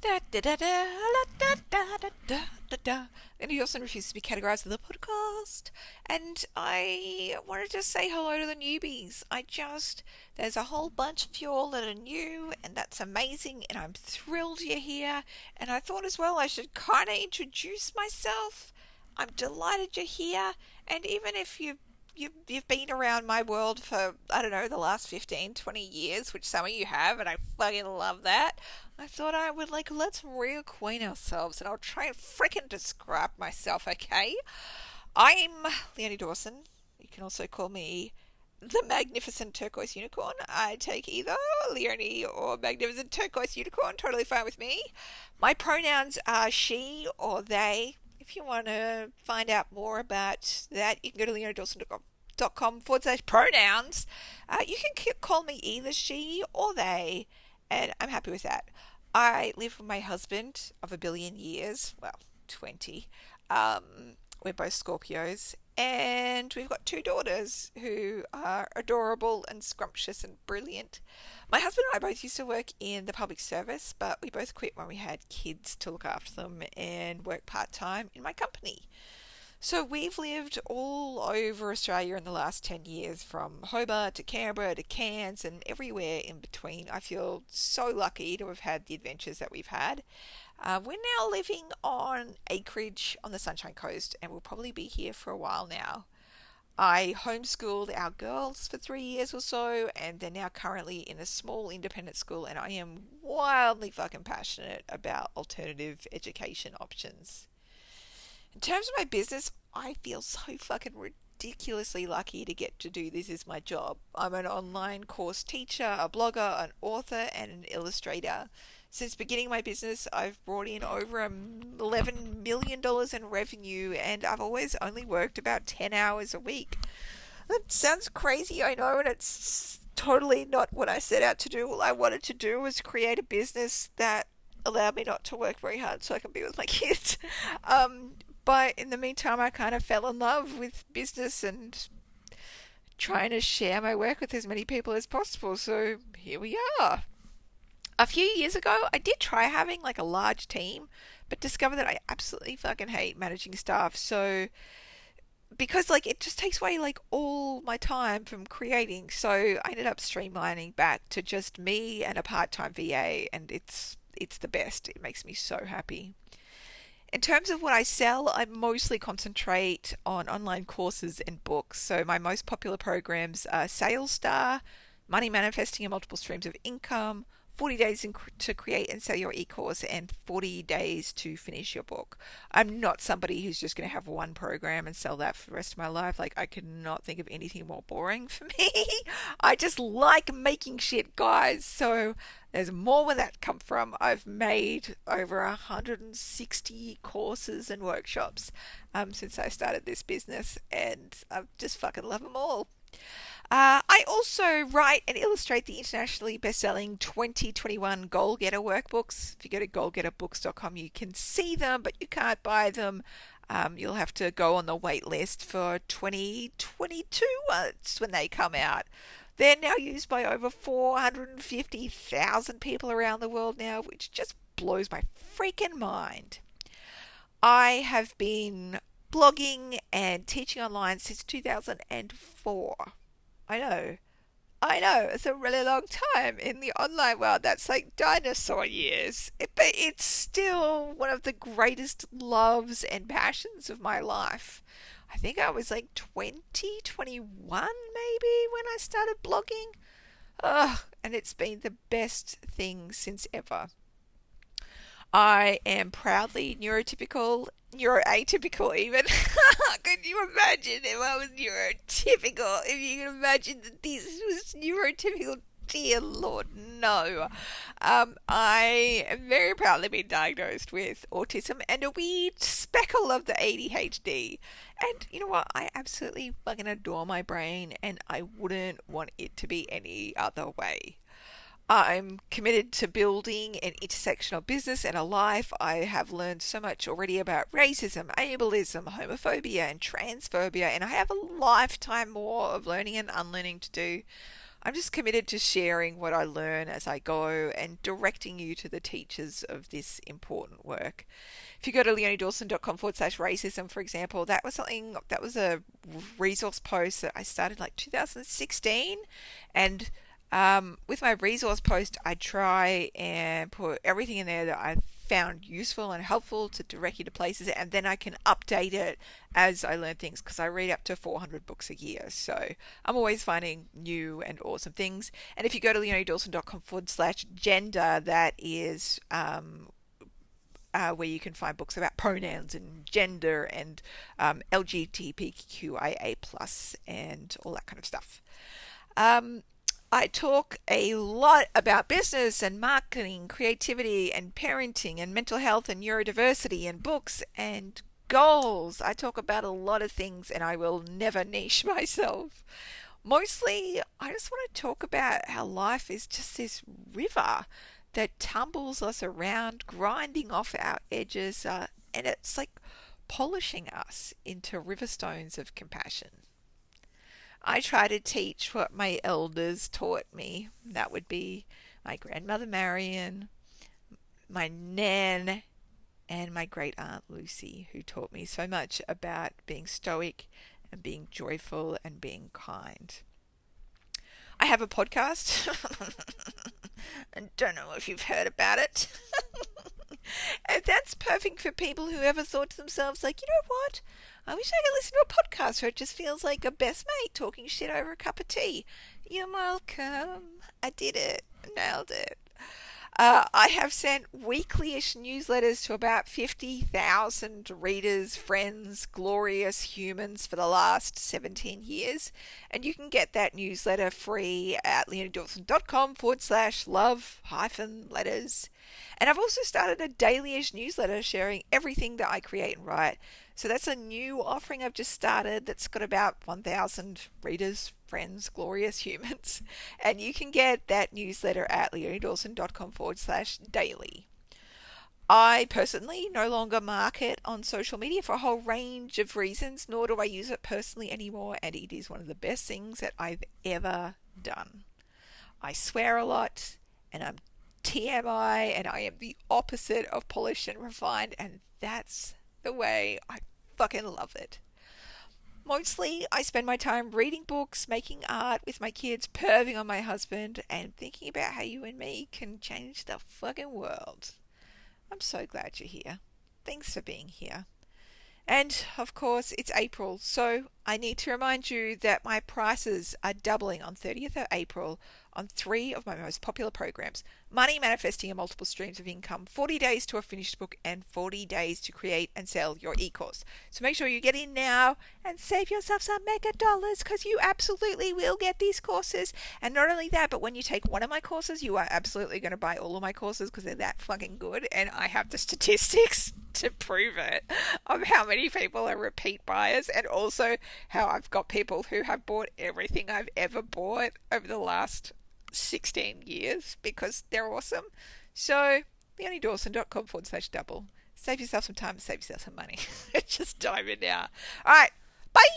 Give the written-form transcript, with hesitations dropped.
Da, da, da, da, la, da, da, da, da, da, da. And he also refuses to be categorized as the podcast. And I wanted to say hello to the newbies. There's a whole bunch of you all that are new, and that's amazing, and I'm thrilled you're here. And I thought as well I should kind of introduce myself. I'm delighted you're here, and even if you've been around my world for, I don't know, the last 15, 20 years, which some of you have, and I fucking love that. I thought I would, let's reacquaint ourselves, and I'll try and frickin' describe myself, okay? I'm Leonie Dawson. You can also call me the Magnificent Turquoise Unicorn. I take either Leonie or Magnificent Turquoise Unicorn, totally fine with me. My pronouns are she or they. If you want to find out more about that, you can go to leoniedawson.com/pronouns. You can call me either she or they, and I'm happy with that. I live with my husband of a billion years, well, 20. We're both Scorpios, and we've got two daughters who are adorable and scrumptious and brilliant. My husband and I both used to work in the public service, but we both quit when we had kids to look after them and work part time in my company. So we've lived all over Australia in the last 10 years, from Hobart to Canberra to Cairns and everywhere in between. I feel so lucky to have had the adventures that we've had. We're now living on acreage on the Sunshine Coast, and we'll probably be here for a while now. I homeschooled our girls for 3 years or so, and they're now currently in a small independent school, and I am wildly fucking passionate about alternative education options. In terms of my business, I feel so fucking ridiculously lucky to get to do this as my job. I'm an online course teacher, a blogger, an author, and an illustrator. Since beginning my business, I've brought in over $11 million in revenue, and I've always only worked about 10 hours a week. That sounds crazy, I know, and it's totally not what I set out to do. All I wanted to do was create a business that allowed me not to work very hard so I can be with my kids. Um, but in the meantime, I kind of fell in love with business and trying to share my work with as many people as possible. So here we are. A few years ago, I did try having a large team, but discovered that I absolutely fucking hate managing staff. So because it just takes away all my time from creating, so I ended up streamlining back to just me and a part-time VA, and it's the best. It makes me so happy. In terms of what I sell, I mostly concentrate on online courses and books. So my most popular programs are Sales Star, Money Manifesting and Multiple Streams of Income, 40 days to create and sell your e-course, and 40 days to finish your book. I'm not somebody who's just going to have one program and sell that for the rest of my life. I could not think of anything more boring for me. I just like making shit, guys. So there's more where that come from. I've made over 160 courses and workshops since I started this business, and I just fucking love them all. I also write and illustrate the internationally best-selling 2021 Goal Getter workbooks. If you go to goalgetterbooks.com, you can see them, but you can't buy them. You'll have to go on the wait list for 2022. It's when they come out. They're now used by over 450,000 people around the world now, which just blows my freaking mind. I have been blogging and teaching online since 2004. I know. I know, it's a really long time in the online world. That's like dinosaur years. But it's still one of the greatest loves and passions of my life. I think I was 20, 21 maybe when I started blogging. Ugh, and it's been the best thing since ever. I am proudly neurotypical, neuroatypical even. Could you imagine if I was neurotypical? If you can imagine that this was neurotypical, dear Lord, no. I am very proudly been diagnosed with autism and a wee speckle of the ADHD. And you know what? I absolutely fucking adore my brain, and I wouldn't want it to be any other way. I'm committed to building an intersectional business and a life. I have learned so much already about racism, ableism, homophobia, and transphobia, and I have a lifetime more of learning and unlearning to do. I'm just committed to sharing what I learn as I go and directing you to the teachers of this important work. If you go to leoniedawson.com/racism, for example, that was a resource post that I started like 2016. And with my resource post, I try and put everything in there that I found useful and helpful to direct you to places, and then I can update it as I learn things because I read up to 400 books a year. So I'm always finding new and awesome things. And if you go to leoniedawson.com/gender, that is where you can find books about pronouns and gender and LGBTQIA plus and all that kind of stuff. I talk a lot about business and marketing, creativity and parenting and mental health and neurodiversity and books and goals. I talk about a lot of things and I will never niche myself. Mostly, I just want to talk about how life is just this river that tumbles us around, grinding off our edges, and it's like polishing us into riverstones of compassion. I try to teach what my elders taught me. That would be my grandmother Marion, my nan, and my great aunt Lucy, who taught me so much about being stoic and being joyful and being kind. I have a podcast. I don't know if you've heard about it. And that's perfect for people who ever thought to themselves, like, you know what? I wish I could listen to a podcast where it just feels like a best mate talking shit over a cup of tea. You're welcome. I did it. Nailed it. I have sent weekly-ish newsletters to about 50,000 readers, friends, glorious humans for the last 17 years. And you can get that newsletter free at leoniedawson.com/love-letters. And I've also started a daily-ish newsletter sharing everything that I create and write. So that's a new offering I've just started that's got about 1,000 readers, friends, glorious humans. And you can get that newsletter at leoniedawson.com/daily. I personally no longer market on social media for a whole range of reasons, nor do I use it personally anymore, and it is one of the best things that I've ever done. I swear a lot, and I'm TMI, and I am the opposite of polished and refined, and that's the way I fucking love it. Mostly, I spend my time reading books, making art with my kids, perving on my husband, and thinking about how you and me can change the fucking world. I'm so glad you're here. Thanks for being here. And, of course, it's April, so I need to remind you that my prices are doubling on 30th of April on 3 of my most popular programs: Money Manifesting and Multiple Streams of Income, 40 Days to a Finished Book, and 40 Days to Create and Sell Your E-Course. So make sure you get in now and save yourself some mega dollars, because you absolutely will get these courses. And not only that, but when you take one of my courses, you are absolutely going to buy all of my courses because they're that fucking good, and I have the statistics to prove it, of how many people are repeat buyers, and also how I've got people who have bought everything I've ever bought over the last 16 years because they're awesome. So leoniedawson.com/double. Save yourself some time and save yourself some money. Just dive in now. All right. Bye.